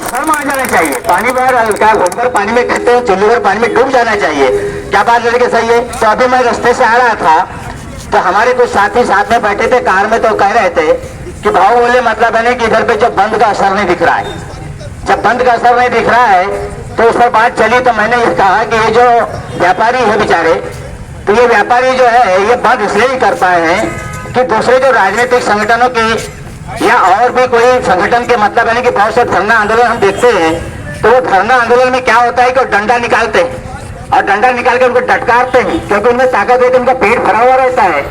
शर्म आ जाना चाहिए। पानी में क्या घूमकर पानी में कहते हैं, चुल्ली भर पानी में डूब जाना चाहिए। क्या बात लड़के सही है। तो अभी मैं रास्ते से आ रहा था तो हमारे कुछ साथी साथ में बैठे थे कार में, तो कह रहे थे कि भाव बोले मतलब है कि इधर पे जब बंद का असर नहीं दिख रहा है, जब बंद का असर नहीं दिख रहा है तो उस पर बात चली। तो मैंने ये कहा कि ये जो व्यापारी है बेचारे, तो ये व्यापारी जो है ये बंद इसलिए नहीं कर पाए हैं कि दूसरे जो राजनीतिक संगठनों की या और भी कोई संगठन के मतलब है कि बहुत से धरना आंदोलन हम देखते हैं, तो वो धरना आंदोलन में क्या होता है कि डंडा निकालते हैं और डंडा निकाल के उनको डटकारते हैं, क्योंकि उनमें ताकत है, उनका पेट भरा हुआ रहता है।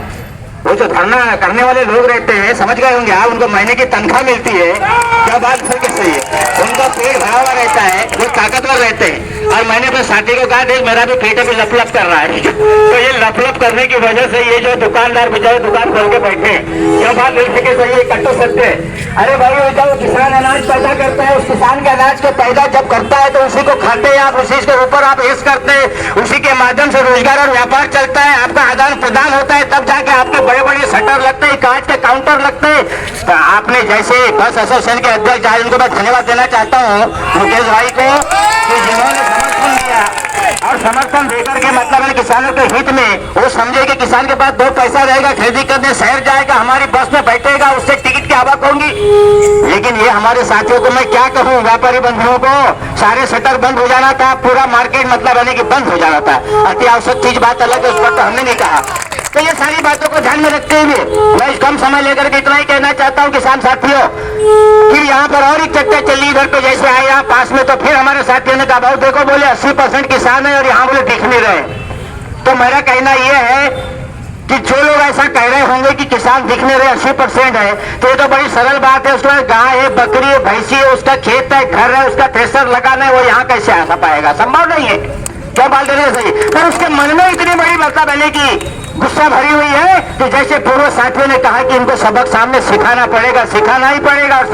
वो जो धरना करने वाले लोग रहते हैं, समझ गए होंगे आप, उनको महीने की तनख्वाह मिलती है। क्या बात फिर कैसे है, उनका पेट भरा हुआ रहता है, वो ताकतवर रहते हैं। और मैंने अपने साथी को कहा देख मेरा भी पेट अभी लप लप कर रहा है। तो ये लप लप करने की वजह से ये जो दुकानदार बेचारे दुकान खोल के बैठे हैं, क्या बात देख सके सही है, कट्टो सत्य है। अरे भाई वो किसान अनाज पैदा करता है, उस किसान के अनाज को पैदा जब करता है तो उसी को खाते हैं आप, उसी के ऊपर आप ऐश करते हैं, उसी के माध्यम से रोजगार और व्यापार चलता है, आपका आदान प्रदान होता है, तब जाके आपके बड़े बड़े शटर लगते हैं, कांच के काउंटर लगते हैं। तो आपने जैसे बस एसोसिएशन के अध्यक्ष आज उनको मैं धन्यवाद देना चाहता हूँ मुकेश भाई को, कि जिन्होंने समर्थन दिया और समर्थन देकर के मतलब है किसानों के हित में, वो समझे कि किसान के पास 2 पैसा रहेगा, खरीदी करने शहर जाएगा, हमारी बस में बैठेगा, उससे टिकट की आवक होगी। लेकिन ये हमारे साथियों को मैं क्या कहूँ, व्यापारी बंधुओं को, सारे शटर बंद हो जाना था, पूरा मार्केट मतलब है कि बंद हो जाना था। अति आवश्यक चीज बात अलग है, उस पर तो हमने नहीं कहा। तो ये सारी बातों को ध्यान में रखते हुए मैं इस कम समय लेकर के इतना ही कहना चाहता हूँ किसान साथियों, फिर यहाँ पर और एक चर्चा चली इधर पे जैसे आए यहाँ पास में, तो फिर हमारे साथियों ने कहा भाई देखो बोले 80% किसान है और यहाँ बोले दिख नहीं रहे। तो मेरा कहना यह है कि जो लोग ऐसा कह रहे होंगे कि किसान दिख नहीं रहे 80% है, तो ये तो बड़ी सरल बात है। उसमें गाय है, बकरी है, भैंसी है, उसका खेत है, घर है, उसका थ्रेसर लगाना है, वो यहाँ कैसे आ पाएगा, संभव नहीं है। क्या बात सही, पर उसके मन में इतनी बड़ी मतलब है कि गुस्सा भरी हुई है कि जैसे पूर्व साथियों ने कहा कि इनको सबक सामने सिखाना पड़ेगा, सिखाना ही पड़ेगा और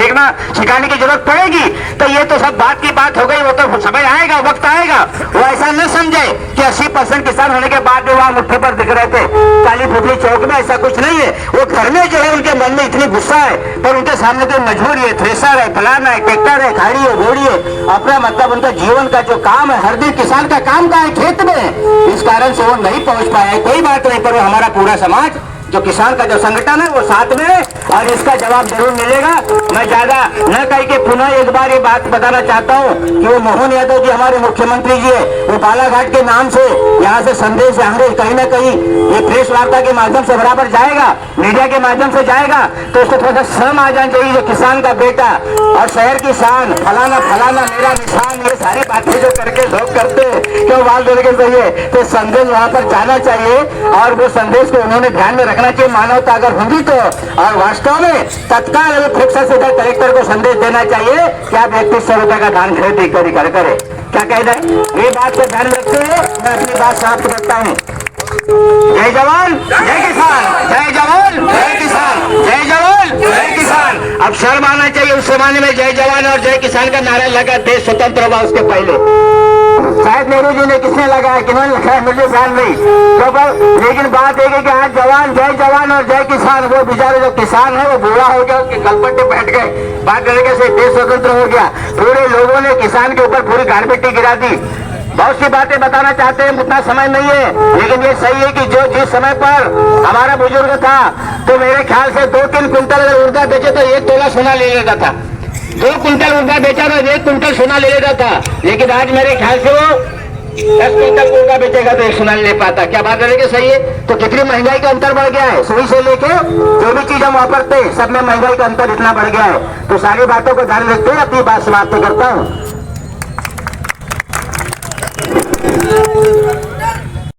सिखाने की जरूरत पड़ेगी। तो ये तो सब बात की बात हो गई, वो तो समय आएगा, वक्त आएगा। वो ऐसा न समझे कि 80% किसान होने के बाद भी वहां मुट्ठी पर दिख रहे थे काली पुतली चौक में, ऐसा कुछ नहीं है। वो घर में जो है उनके मन में इतनी गुस्सा है, पर उनके सामने तो मजबूरी है, थ्रेसर है, फलाना है, ट्रैक्टर है, खाड़ी है, घोड़ी है, अपना मतलब उनका जीवन का जो काम है, हर दिन किसान का काम का है खेत में, इस कारण से वो नहीं पहुंच पाया। कोई बात नहीं, पर हमारा पूरा समाज जो किसान का जो संगठन है वो साथ में, और इसका जवाब जरूर मिलेगा। मैं ज्यादा न कह के पुनः एक बार ये बात बताना चाहता हूँ कि वो मोहन यादव जी हमारे मुख्यमंत्री जी है, वो बालाघाट के नाम से यहाँ से संदेश अंग्रेज कहीं न कहीं ये प्रेस वार्ता के माध्यम से बराबर जाएगा, मीडिया के माध्यम से जाएगा, तो उसको थोड़ा सा शर्म आ जाना चाहिए। जो किसान का बेटा और शहर की शान, फलाना फलाना मेरा निशान, ये सारी बातें जो करके लोग करते हैं, क्यों बाल देने के चाहिए, तो संदेश वहाँ पर जाना चाहिए और वो संदेश को उन्होंने ध्यान में रखना चाहिए। मानवता अगर होगी तो, और वास्तव में तत्काल फिक्सर से कलेक्टर को संदेश देना चाहिए कि आप 3100 रुपए का धान खरीदी करे। क्या कह रहे, ये बात को ध्यान रखते हुए मैं अपनी बात समाप्त करता हूँ। जय जवान जय किसान, जय जवान जय किसान, जय जवान जय किसान। अब शर्म आना चाहिए, उस जमाने में जय जवान और जय किसान का नारा लगा, देश स्वतंत्र हुआ उसके पहले शायद नेहरू जी ने किसने लगाया, किन्होंने लगाया मुझे ध्यान नहीं, तो लेकिन बात एक है कि आज जवान जय जवान और जय किसान, वो बेचारे जो किसान है वो बूढ़ा हो गया, उसके गलपट्टे बैठ गए, बात तरीके से देश स्वतंत्र हो गया। पूरे लोगों ने किसान के ऊपर पूरी गाड़ मिट्टी गिरा दी। बहुत सी बातें बताना चाहते हैं, उतना समय नहीं है, लेकिन ये सही है कि जो जिस समय पर हमारा बुजुर्ग था तो मेरे ख्याल से 2-3 कुंटल अगर उर्दा बेचे तो 1 तोला सोना ले लेता था, 2 कुंटल उर्दा बेचा तो 1 कुंटल सोना ले लेता था। लेकिन आज मेरे ख्याल से वो 10 कुंटल उर्दा बेचेगा तो 1 सोना ले पाता। क्या बात है कि सही है, तो कितनी महंगाई का अंतर बढ़ गया है, सुई से लेके जो भी चीज हम वापरते हैं सब में महंगाई का अंतर इतना बढ़ गया है। तो सारी बातों को ध्यान रखते हुए अपनी बात समाप्त करता हूँ।